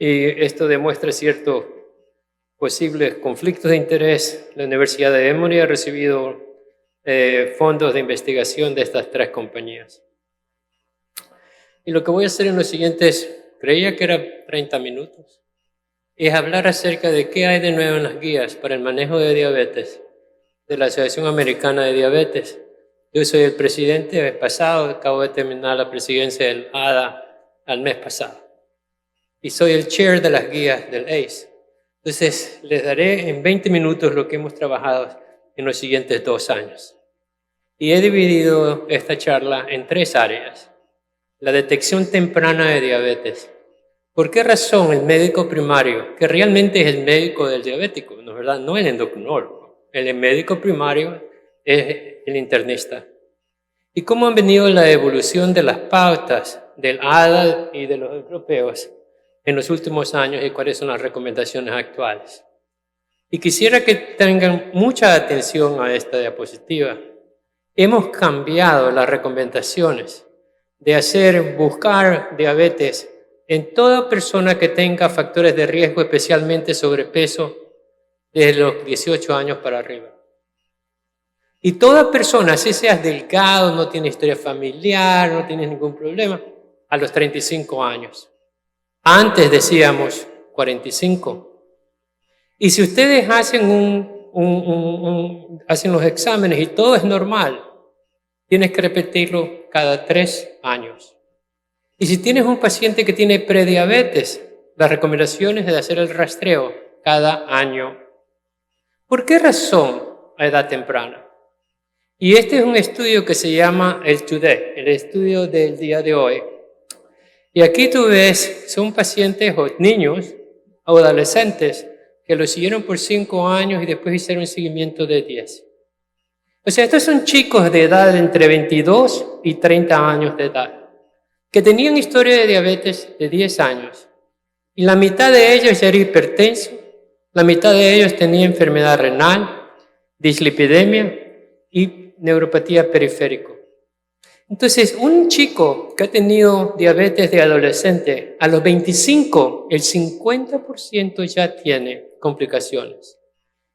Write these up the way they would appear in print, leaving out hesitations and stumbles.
y esto demuestra ciertos posibles conflictos de interés. La Universidad de Emory ha recibido fondos de investigación de estas 3 compañías. Y lo que voy a hacer en los siguientes, creía que era 30 minutos, es hablar acerca de qué hay de nuevo en las guías para el manejo de diabetes de la Asociación Americana de Diabetes. Yo soy el presidente el mes pasado, acabo de terminar la presidencia del ADA al mes pasado. Y soy el chair de las guías del ACE. Entonces, les daré en 20 minutos lo que hemos trabajado en los siguientes 2 años. Y he dividido esta charla en 3 áreas. La detección temprana de diabetes. ¿Por qué razón el médico primario, que realmente es el médico del diabético, ¿no es verdad? No el endocrinólogo, el médico primario es el internista? ¿Y cómo han venido la evolución de las pautas del ADA y de los europeos en los últimos años y cuáles son las recomendaciones actuales? Y quisiera que tengan mucha atención a esta diapositiva. Hemos cambiado las recomendaciones de buscar diabetes en toda persona que tenga factores de riesgo, especialmente sobrepeso, desde los 18 años para arriba. Y toda persona, si seas delgado, no tiene historia familiar, no tienes ningún problema, a los 35 años. Antes decíamos 45. Y si ustedes hacen hacen los exámenes y todo es normal, tienes que repetirlo cada 3 años. Y si tienes un paciente que tiene prediabetes, la recomendación es de hacer el rastreo cada año. ¿Por qué razón a edad temprana? Y este es un estudio que se llama el Today, el estudio del día de hoy. Y aquí tú ves, son pacientes o niños o adolescentes que lo siguieron por 5 años y después hicieron un seguimiento de 10. O sea, estos son chicos de edad entre 22 y 30 años de edad, que tenían historia de diabetes de 10 años. Y la mitad de ellos era hipertenso, la mitad de ellos tenía enfermedad renal, dislipidemia y neuropatía periférico. Entonces, un chico que ha tenido diabetes de adolescente, a los 25, el 50% ya tiene complicaciones.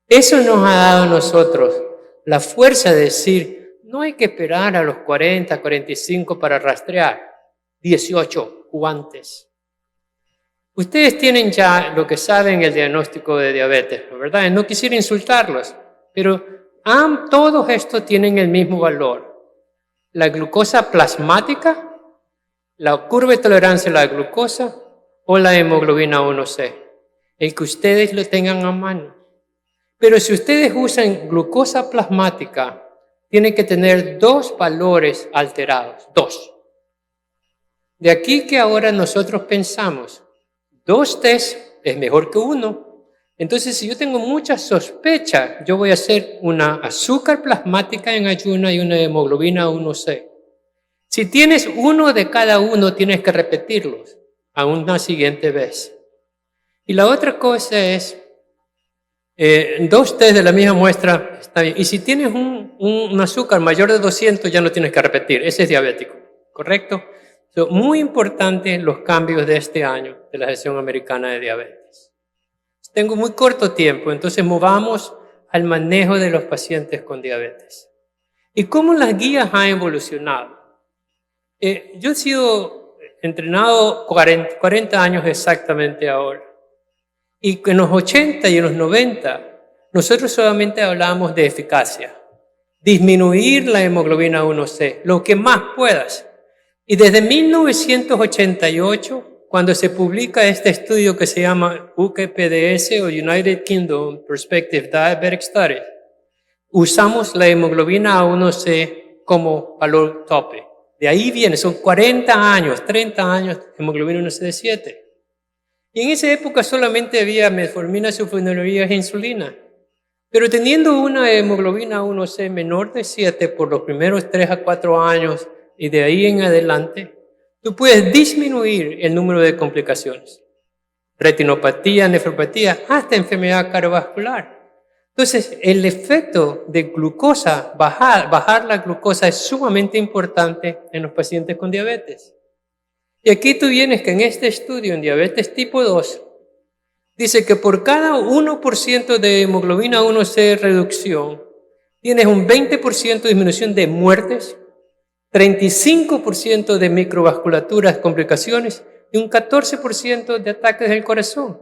Eso nos ha dado a nosotros la fuerza de decir, no hay que esperar a los 40, 45 para rastrear, 18 o antes. Ustedes tienen ya lo que saben el diagnóstico de diabetes, ¿verdad? No quisiera insultarlos, pero todos estos tienen el mismo valor. La glucosa plasmática, la curva de tolerancia a la glucosa o la hemoglobina 1C. El que ustedes lo tengan a mano. Pero si ustedes usan glucosa plasmática, tienen que tener 2 valores alterados, 2. De aquí que ahora nosotros pensamos, 2 test es mejor que 1. Entonces, si yo tengo mucha sospecha, yo voy a hacer una azúcar plasmática en ayuna y una hemoglobina 1C. Si tienes 1 de cada uno, tienes que repetirlos a una siguiente vez. Y la otra cosa es, 2 test de la misma muestra está bien. Y si tienes un azúcar mayor de 200, ya no tienes que repetir. Ese es diabético, ¿correcto? Son muy importantes los cambios de este año de la Asociación Americana de Diabetes. Tengo muy corto tiempo, entonces movamos al manejo de los pacientes con diabetes. ¿Y cómo las guías han evolucionado? Yo he sido entrenado 40 años exactamente ahora. Y en los 80 y en los 90, nosotros solamente hablábamos de eficacia. Disminuir la hemoglobina 1C, lo que más puedas. Y desde 1988, cuando se publica este estudio que se llama UKPDS o United Kingdom Prospective Diabetic Study, usamos la hemoglobina A1C como valor tope. De ahí viene, son 40 años, 30 años de hemoglobina 1C de 7. Y en esa época solamente había metformina, sulfonylurea e insulina. Pero teniendo una hemoglobina 1C menor de 7 por los primeros 3 a 4 años y de ahí en adelante, tú puedes disminuir el número de complicaciones. Retinopatía, nefropatía, hasta enfermedad cardiovascular. Entonces, el efecto de glucosa, bajar la glucosa es sumamente importante en los pacientes con diabetes. Y aquí tú vienes que en este estudio en diabetes tipo 2, dice que por cada 1% de hemoglobina 1C reducción, tienes un 20% de disminución de muertes, 35% de microvasculaturas, complicaciones y un 14% de ataques del corazón.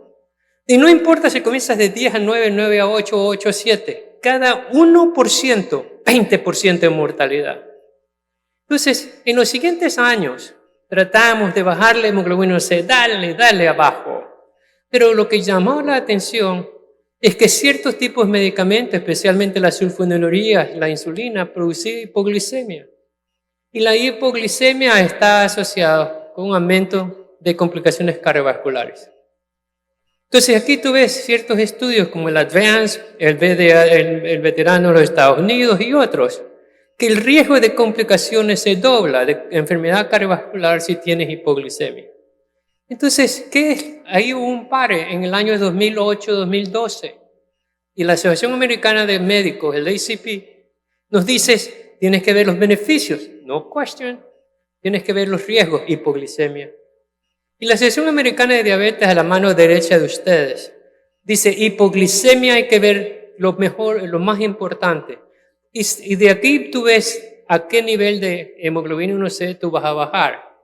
Y no importa si comienzas de 10 a 9, 9 a 8, 8 a 7, cada 1%, 20% de mortalidad. Entonces, en los siguientes años, tratamos de bajar la hemoglobina C, dale abajo. Pero lo que llamó la atención es que ciertos tipos de medicamentos, especialmente las sulfonilureas, la insulina, producen hipoglicemia. Y la hipoglicemia está asociada con un aumento de complicaciones cardiovasculares. Entonces aquí tú ves ciertos estudios como el Advance, el veterano de los Estados Unidos y otros, que el riesgo de complicaciones se dobla de enfermedad cardiovascular si tienes hipoglicemia. Entonces, ¿qué es? Ahí hubo un pare en el año 2008-2012 y la Asociación Americana de Médicos, el ACP, nos dice, tienes que ver los beneficios, no question, tienes que ver los riesgos, hipoglicemia. Y la Asociación Americana de Diabetes, a la mano derecha de ustedes, dice, hipoglicemia hay que ver lo mejor, lo más importante. Y de aquí tú ves a qué nivel de hemoglobina 1C tú vas a bajar.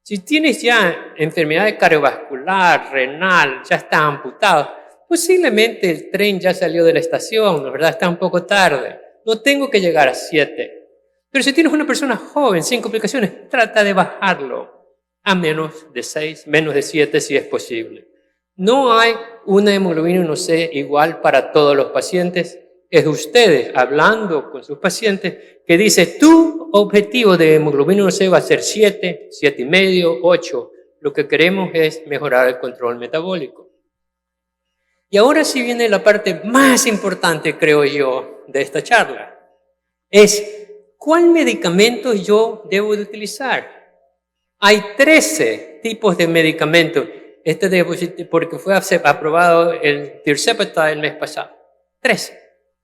Si tienes ya enfermedad cardiovascular, renal, ya está amputado, posiblemente el tren ya salió de la estación, ¿no es verdad? Está un poco tarde. No tengo que llegar a 7. Pero si tienes una persona joven, sin complicaciones, trata de bajarlo a menos de 6, menos de 7 si es posible. No hay una hemoglobina 1C igual para todos los pacientes. Es ustedes hablando con sus pacientes que dice tu objetivo de hemoglobina 1C va a ser 7, 7,5, 8. Lo que queremos es mejorar el control metabólico. Y ahora sí viene la parte más importante, creo yo, de esta charla. Es, ¿cuál medicamento yo debo de utilizar? Hay 13 tipos de medicamentos. Porque fue aprobado el tirzepatide el mes pasado. 13.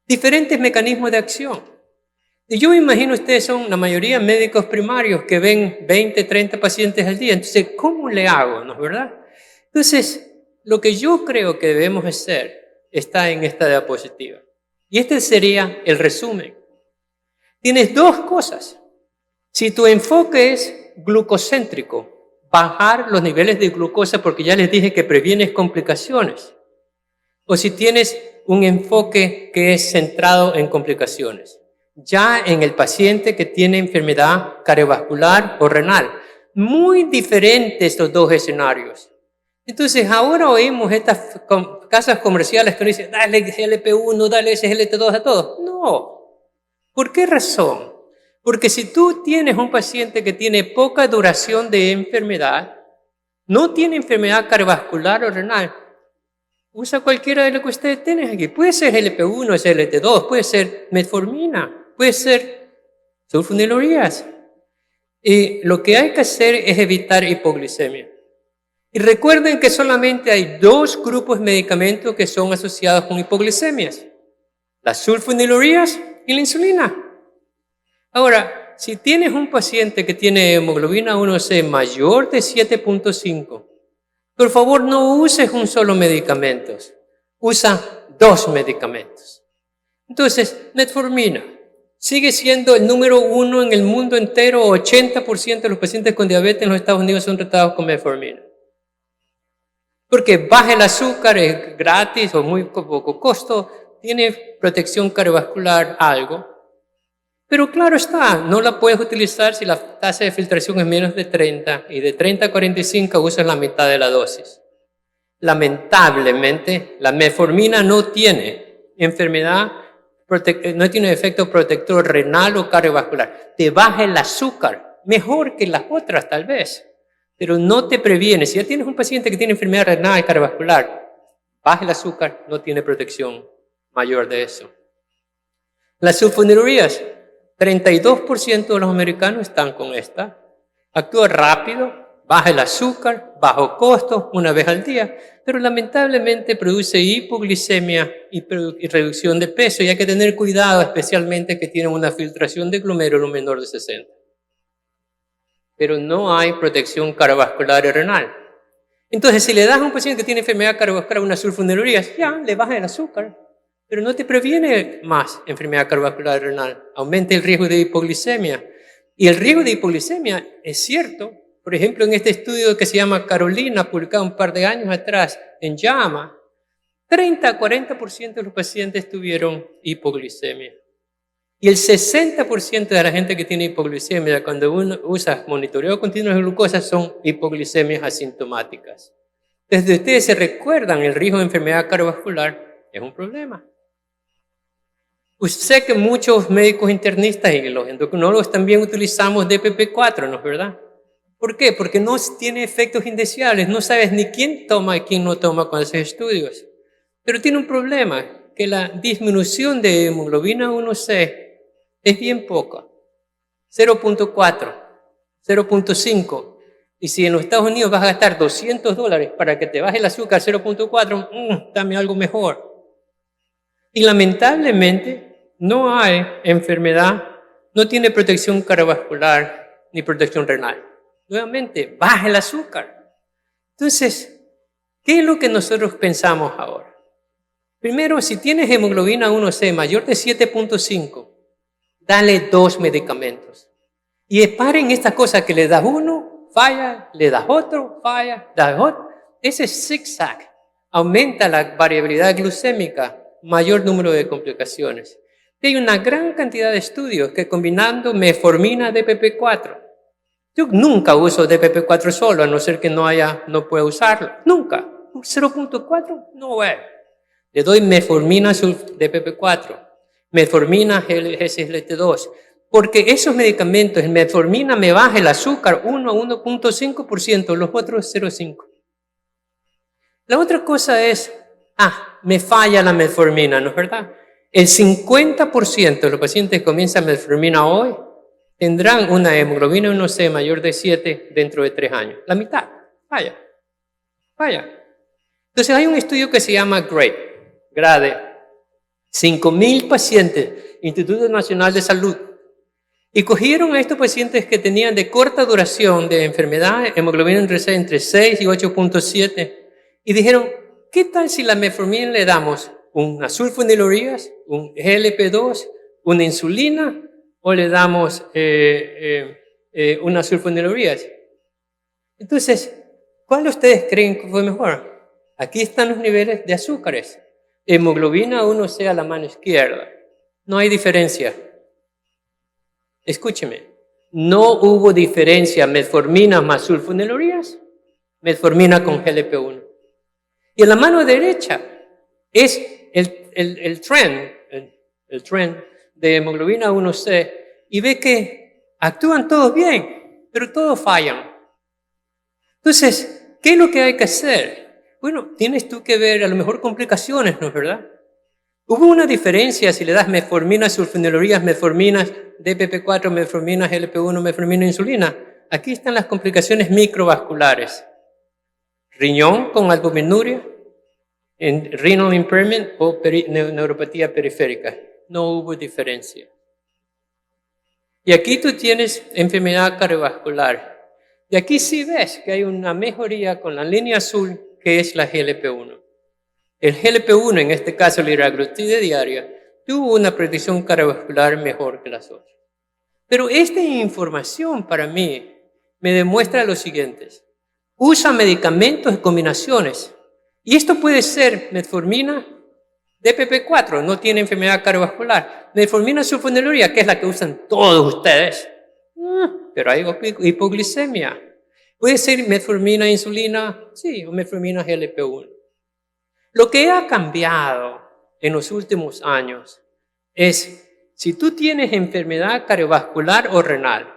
Diferentes mecanismos de acción. Y yo me imagino ustedes son la mayoría médicos primarios que ven 20, 30 pacientes al día. Entonces, ¿cómo le hago? ¿No es verdad? Entonces, lo que yo creo que debemos hacer está en esta diapositiva. Y este sería el resumen. Tienes dos cosas. Si tu enfoque es glucocéntrico, bajar los niveles de glucosa porque ya les dije que previenes complicaciones. O si tienes un enfoque que es centrado en complicaciones, ya en el paciente que tiene enfermedad cardiovascular o renal. Muy diferentes los dos escenarios. Entonces ahora oímos estas casas comerciales que nos dicen, dale GLP-1, dale SGLT2 a todos. No. ¿Por qué razón? Porque si tú tienes un paciente que tiene poca duración de enfermedad, no tiene enfermedad cardiovascular o renal, usa cualquiera de lo que ustedes tienen aquí. Puede ser GLP-1, SGLT2, puede ser metformina, puede ser sulfonilureas. Y lo que hay que hacer es evitar hipoglicemia. Y recuerden que solamente hay dos grupos de medicamentos que son asociados con hipoglicemias. Las sulfonilureas y la insulina. Ahora, si tienes un paciente que tiene hemoglobina 1C mayor de 7,5, por favor no uses un solo medicamento, usa 2 medicamentos. Entonces, metformina sigue siendo el número 1 en el mundo entero, 80% de los pacientes con diabetes en los Estados Unidos son tratados con metformina. Porque baja el azúcar, es gratis o muy poco costo, tiene protección cardiovascular algo. Pero claro está, no la puedes utilizar si la tasa de filtración es menos de 30 y de 30 a 45 usas la mitad de la dosis. Lamentablemente, la metformina no tiene no tiene efecto protector renal o cardiovascular. Te baja el azúcar, mejor que las otras tal vez, pero no te previene. Si ya tienes un paciente que tiene enfermedad renal y cardiovascular, baja el azúcar, no tiene protección mayor de eso. Las sulfonilureas, 32% de los americanos están con esta. Actúa rápido, baja el azúcar, bajo costo, una vez al día, pero lamentablemente produce hipoglicemia y reducción de peso y hay que tener cuidado, especialmente que tienen una filtración de glomérulo menor de 60. pero no hay protección cardiovascular y renal. Entonces, si le das a un paciente que tiene enfermedad cardiovascular una sulfonilurea, ya le baja el azúcar, pero no te previene más enfermedad cardiovascular y renal. Aumenta el riesgo de hipoglicemia. Y el riesgo de hipoglicemia es cierto. Por ejemplo, en este estudio que se llama Carolina, publicado un par de años atrás en JAMA, 30 a 40% de los pacientes tuvieron hipoglicemia. Y el 60% de la gente que tiene hipoglicemia, cuando uno usa monitoreo continuo de glucosa, son hipoglicemias asintomáticas. Desde ustedes se recuerdan el riesgo de enfermedad cardiovascular, es un problema. Sé que muchos médicos internistas y los endocrinólogos también utilizamos DPP-4, ¿no es verdad? ¿Por qué? Porque no tiene efectos indeseables, no sabes ni quién toma y quién no toma con esos estudios. Pero tiene un problema, que la disminución de hemoglobina 1C es bien poca, 0.4, 0.5. Y si en los Estados Unidos vas a gastar $200 para que te baje el azúcar 0.4, dame algo mejor. Y lamentablemente no hay enfermedad, no tiene protección cardiovascular ni protección renal. Nuevamente, baja el azúcar. Entonces, ¿qué es lo que nosotros pensamos ahora? Primero, si tienes hemoglobina 1C mayor de 7.5, dale 2 medicamentos. Y paren estas cosas que le das uno, falla, le das otro, falla, das otro. Ese zigzag aumenta la variabilidad glucémica, mayor número de complicaciones. Y hay una gran cantidad de estudios que combinando metformina DPP-4. Yo nunca uso DPP-4 solo, a no ser que no pueda usarlo. Nunca. 0.4, no way. Le doy metformina DPP-4, metformina GSLT2, porque esos medicamentos, el metformina me baja el azúcar 1 a 1.5%, los otros 0.5%. La otra cosa es, me falla la metformina, ¿no es verdad? El 50% de los pacientes que comienzan metformina hoy tendrán una hemoglobina 1C mayor de 7 dentro de 3 años. La mitad, falla. Entonces hay un estudio que se llama GRADE, 5.000 pacientes, Instituto Nacional de Salud, y cogieron a estos pacientes que tenían de corta duración de enfermedad, hemoglobina entre 6 y 8.7, y dijeron, ¿qué tal si la metformina le damos una sulfonilureas, un GLP-2, una insulina, o le damos una sulfonilureas? Entonces, ¿cuál de ustedes creen que fue mejor? Aquí están los niveles de azúcares. Hemoglobina 1C a la mano izquierda. No hay diferencia. Escúcheme. No hubo diferencia metformina más sulfonilureas, metformina con GLP-1. Y en la mano derecha es el trend de hemoglobina 1C, y ve que actúan todos bien, pero todos fallan. Entonces, ¿qué es lo que hay que hacer? Bueno, tienes tú que ver a lo mejor complicaciones, ¿no es verdad? Hubo una diferencia si le das metformina, sulfonilureas, metforminas, DPP-4, metformina, GLP-1, metformina, insulina. Aquí están las complicaciones microvasculares. Riñón con albuminuria, renal impairment o neuropatía periférica. No hubo diferencia. Y aquí tú tienes enfermedad cardiovascular. Y aquí sí ves que hay una mejoría con la línea azul, que es la GLP-1. El GLP-1, en este caso la liraglutida diaria, tuvo una predicción cardiovascular mejor que las otras. Pero esta información para mí me demuestra lo siguiente. Usa medicamentos en combinaciones. Y esto puede ser metformina, DPP-4, no tiene enfermedad cardiovascular. Metformina, sulfonilurea, que es la que usan todos ustedes. Pero hay hipoglicemia. Puede ser metformina, insulina, sí, o metformina, GLP-1. Lo que ha cambiado en los últimos años es si tú tienes enfermedad cardiovascular o renal,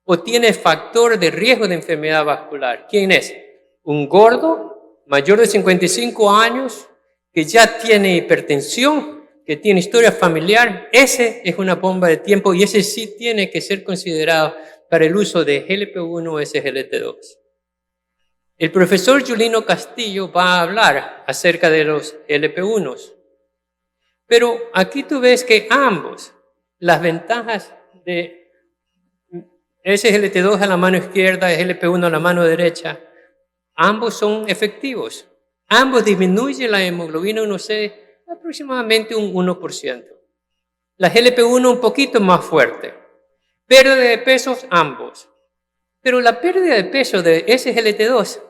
o tienes factor de riesgo de enfermedad vascular. ¿Quién es? Un gordo, mayor de 55 años, que ya tiene hipertensión, que tiene historia familiar. Ese es una bomba de tiempo y ese sí tiene que ser considerado para el uso de GLP-1 o SGLT2. El profesor Julino Castillo va a hablar acerca de los GLP-1s. Pero aquí tú ves que ambos, las ventajas de SGLT2 a la mano izquierda, SGLT1 a la mano derecha, ambos son efectivos. Ambos disminuyen la hemoglobina 1C aproximadamente un 1%. La GLP-1 un poquito más fuerte. Pérdida de pesos, ambos. Pero la pérdida de peso de SGLT2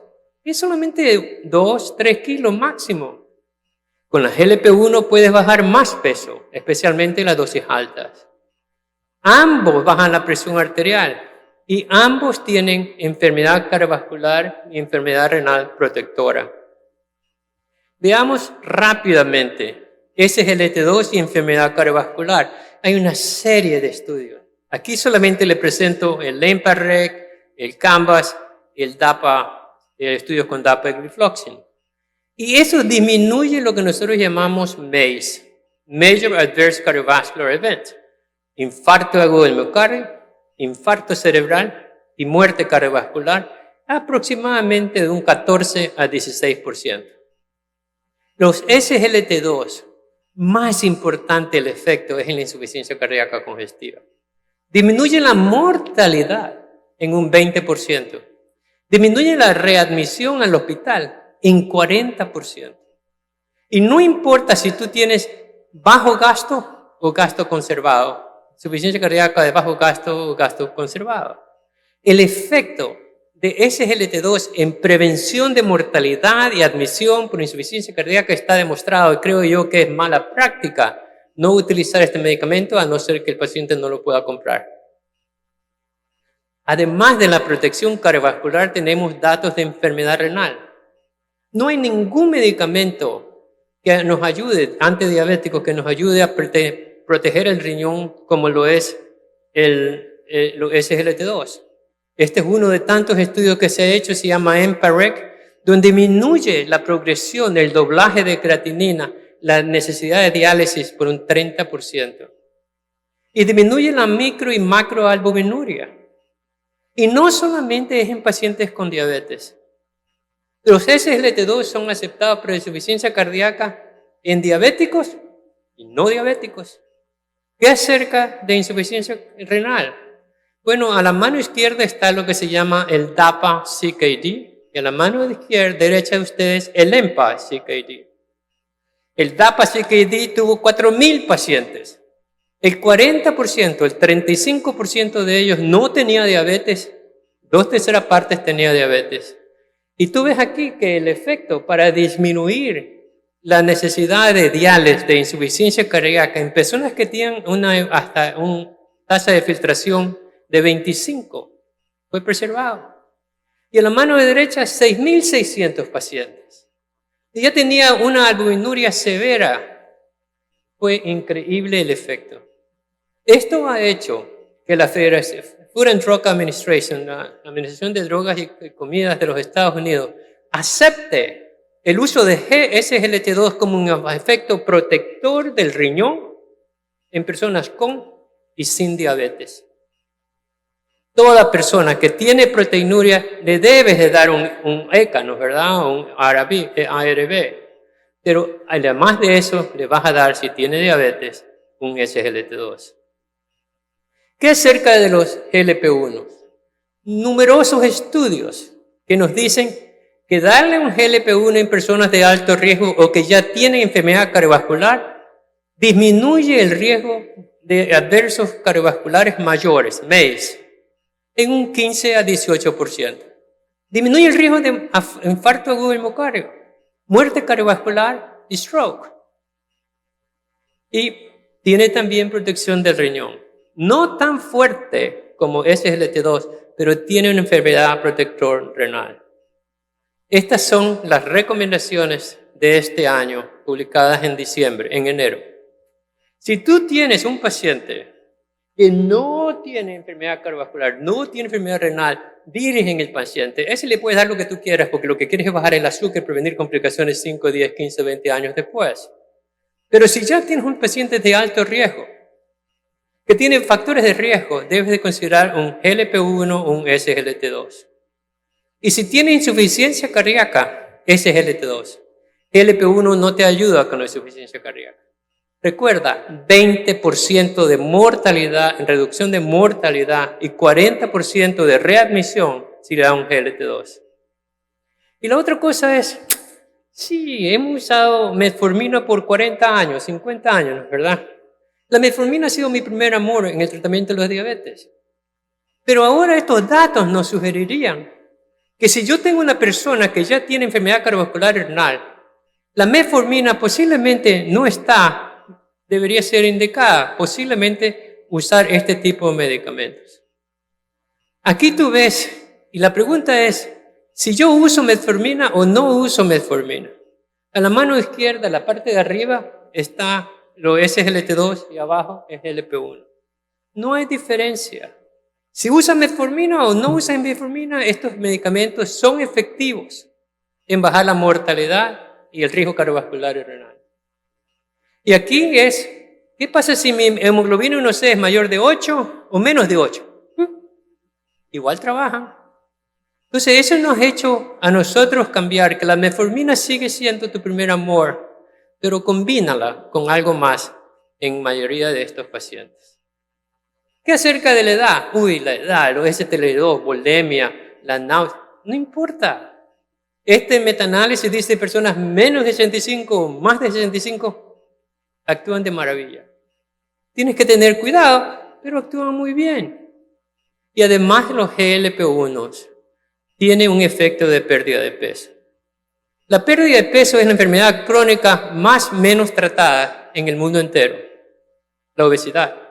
es solamente de 2-3 kilos máximo. Con la GLP-1 puedes bajar más peso, especialmente en las dosis altas. Ambos bajan la presión arterial y ambos tienen enfermedad cardiovascular y enfermedad renal protectora. Veamos rápidamente SGLT2 y enfermedad cardiovascular. Hay una serie de estudios. Aquí solamente le presento el EMPA-REC, el CANVAS, el DAPA, estudios con DAPA y Glifloxin. Y eso disminuye lo que nosotros llamamos MACE, Major Adverse Cardiovascular Event, infarto agudo del miocardio, infarto cerebral y muerte cardiovascular, aproximadamente de un 14 a 16%. Los SGLT2, más importante el efecto es en la insuficiencia cardíaca congestiva. Disminuye la mortalidad en un 20%. Disminuye la readmisión al hospital en 40%. Y no importa si tú tienes bajo gasto o gasto conservado, insuficiencia cardíaca de bajo gasto o gasto conservado. El efecto de SGLT2 en prevención de mortalidad y admisión por insuficiencia cardíaca está demostrado, y creo yo que es mala práctica no utilizar este medicamento a no ser que el paciente no lo pueda comprar. Además de la protección cardiovascular, tenemos datos de enfermedad renal. No hay ningún medicamento que nos ayude, antidiabético, que nos ayude a proteger el riñón como lo es el SGLT2. Este es uno de tantos estudios que se ha hecho, se llama EMPA-REC, donde disminuye la progresión del doblaje de creatinina, la necesidad de diálisis por un 30%. Y disminuye la micro y macroalbuminuria. Y no solamente es en pacientes con diabetes. Los SGLT2 son aceptados para insuficiencia cardíaca en diabéticos y no diabéticos. ¿Qué acerca de insuficiencia renal? Bueno, a la mano izquierda está lo que se llama el DAPA-CKD y a la mano derecha de ustedes el EMPA-CKD. El DAPA-CKD tuvo 4,000 pacientes. El 40%, el 35% de ellos no tenía diabetes, 2/3 partes tenía diabetes. Y tú ves aquí que el efecto para disminuir la necesidad de diálisis, de insuficiencia cardíaca en personas que tienen hasta una tasa de filtración de 25 fue preservado. Y en la mano derecha 6,600 pacientes. Y ya tenía una albuminuria severa. Fue increíble el efecto. Esto ha hecho que la Food and Drug Administration, la Administración de Drogas y Comidas de los Estados Unidos, acepte el uso de SGLT2 como un efecto protector del riñón en personas con y sin diabetes. Toda persona que tiene proteinuria le debes de dar un ECA, ¿verdad? Un ARB. Pero además de eso, le vas a dar, si tiene diabetes, un SGLT2. ¿Qué acerca de los GLP-1? Numerosos estudios que nos dicen que darle un GLP-1 en personas de alto riesgo o que ya tienen enfermedad cardiovascular disminuye el riesgo de adversos cardiovasculares mayores, MACE, en un 15 a 18%. Disminuye el riesgo de infarto agudo del miocardio, muerte cardiovascular y stroke. Y tiene también protección del riñón. No tan fuerte como SGLT2, pero tiene una enfermedad protector renal. Estas son las recomendaciones de este año, publicadas en enero. Si tú tienes un paciente que no tiene enfermedad cardiovascular, no tiene enfermedad renal, dirigen el paciente. Ese le puedes dar lo que tú quieras, porque lo que quieres es bajar el azúcar y prevenir complicaciones 5, 10, 15, 20 años después. Pero si ya tienes un paciente de alto riesgo, que tiene factores de riesgo, debes de considerar un GLP-1 o un SGLT2. Y si tiene insuficiencia cardíaca, SGLT2. GLP-1 no te ayuda con la insuficiencia cardíaca. Recuerda, 20% de mortalidad, en reducción de mortalidad y 40% de readmisión si le da un GLT2. Y la otra cosa es, sí, hemos usado metformina por 40 años, 50 años, ¿verdad? La metformina ha sido mi primer amor en el tratamiento de los diabetes. Pero ahora estos datos nos sugerirían que si yo tengo una persona que ya tiene enfermedad cardiovascular renal, la metformina posiblemente no debería ser indicada, posiblemente usar este tipo de medicamentos. Aquí tú ves, y la pregunta es, si yo uso metformina o no uso metformina. A la mano izquierda, la parte de arriba, está lo SGLT2 y abajo es GLP-1. No hay diferencia. Si usas metformina o no usas metformina, estos medicamentos son efectivos en bajar la mortalidad y el riesgo cardiovascular y renal. Y aquí es, ¿qué pasa si mi hemoglobina 1C es mayor de 8 o menos de 8? Igual trabajan. Entonces eso nos ha hecho a nosotros cambiar, que la metformina sigue siendo tu primer amor, pero combínala con algo más en mayoría de estos pacientes. ¿Qué acerca de la edad? La edad, los STL2, bulimia, la náusea, no importa. Este metaanálisis dice personas menos de 65 o más de 65 actúan de maravilla. Tienes que tener cuidado, pero actúan muy bien. Y además los GLP-1 tienen un efecto de pérdida de peso. La pérdida de peso es la enfermedad crónica más menos tratada en el mundo entero. La obesidad.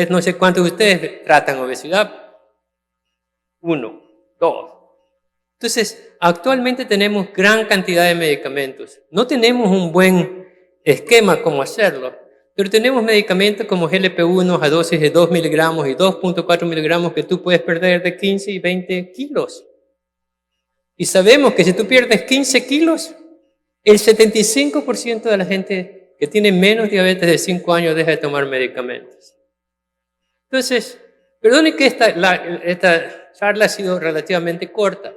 No sé cuántos de ustedes tratan obesidad. 1, 2. Entonces, actualmente tenemos gran cantidad de medicamentos. No tenemos un buen esquema cómo hacerlo, pero tenemos medicamentos como GLP-1 a dosis de 2 miligramos y 2.4 miligramos que tú puedes perder de 15 y 20 kilos. Y sabemos que si tú pierdes 15 kilos, el 75% de la gente que tiene menos diabetes de 5 años deja de tomar medicamentos. Entonces, perdone que esta charla ha sido relativamente corta,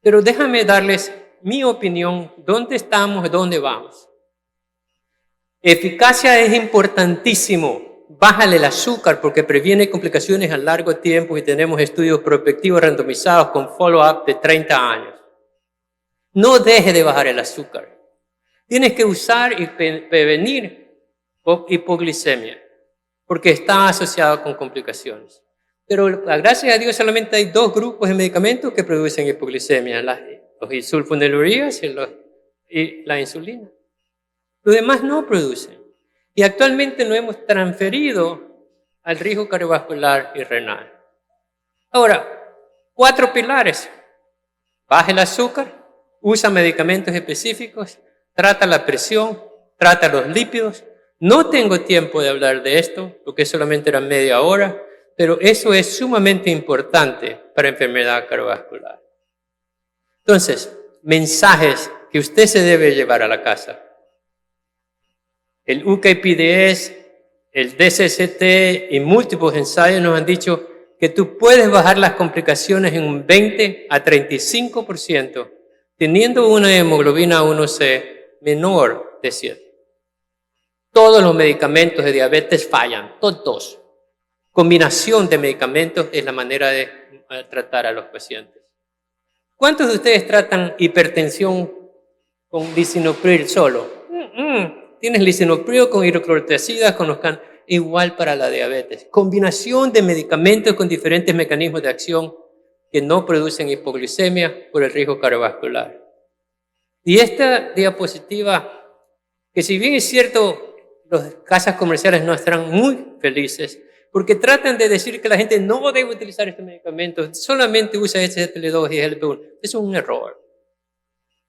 pero déjame darles mi opinión, dónde estamos y dónde vamos. Eficacia es importantísimo. Bájale el azúcar porque previene complicaciones a largo tiempo y tenemos estudios prospectivos randomizados con follow-up de 30 años. No deje de bajar el azúcar. Tienes que usar y prevenir hipoglicemia porque está asociado con complicaciones. Pero gracias a Dios solamente hay 2 grupos de medicamentos que producen hipoglicemia, los sulfonilureas y la insulina. Los demás no producen. Y actualmente no hemos transferido al riesgo cardiovascular y renal. Ahora, 4 pilares. Baja el azúcar, usa medicamentos específicos, trata la presión, trata los lípidos. No tengo tiempo de hablar de esto, porque solamente era media hora, pero eso es sumamente importante para enfermedad cardiovascular. Entonces, mensajes que usted se debe llevar a la casa. El UKPDS, el DCCT y múltiples ensayos nos han dicho que tú puedes bajar las complicaciones en un 20 a 35% teniendo una hemoglobina 1C menor de 7. Todos los medicamentos de diabetes fallan, todos. Combinación de medicamentos es la manera de tratar a los pacientes. ¿Cuántos de ustedes tratan hipertensión con lisinopril solo? Tienes lisinopril con hidroclorotiazidas, igual para la diabetes. Combinación de medicamentos con diferentes mecanismos de acción que no producen hipoglicemia por el riesgo cardiovascular. Y esta diapositiva, que si bien es cierto, las casas comerciales no estarán muy felices, porque tratan de decir que la gente no debe utilizar estos medicamentos, solamente usa SGLT2 y GLP-1. Eso es un error.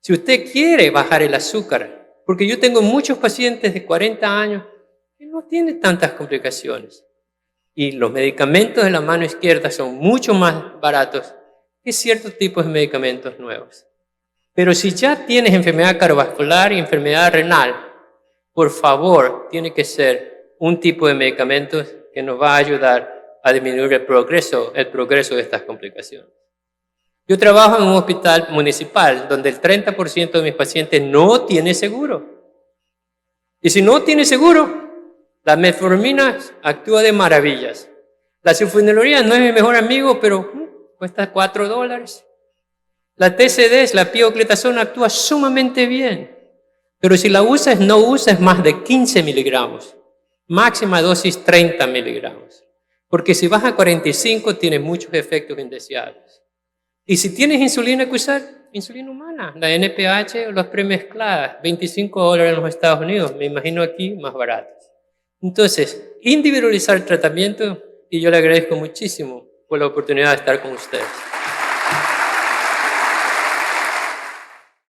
Si usted quiere bajar el azúcar, porque yo tengo muchos pacientes de 40 años que no tienen tantas complicaciones. Y los medicamentos de la mano izquierda son mucho más baratos que ciertos tipos de medicamentos nuevos. Pero si ya tienes enfermedad cardiovascular y enfermedad renal, por favor, tiene que ser un tipo de medicamentos que nos va a ayudar a disminuir el progreso de estas complicaciones. Yo trabajo en un hospital municipal donde el 30% de mis pacientes no tiene seguro. Y si no tiene seguro, la metformina actúa de maravillas. La sulfonilurea no es mi mejor amigo, pero cuesta $4. La TCD, la piocletazona, actúa sumamente bien. Pero si la usas, no usas más de 15 miligramos. Máxima dosis 30 miligramos. Porque si vas a 45, tienes muchos efectos indeseables. Y si tienes insulina que usar, insulina humana, la NPH o las premezcladas, $25 en los Estados Unidos, me imagino aquí más baratas. Entonces, individualizar el tratamiento, y yo le agradezco muchísimo por la oportunidad de estar con ustedes.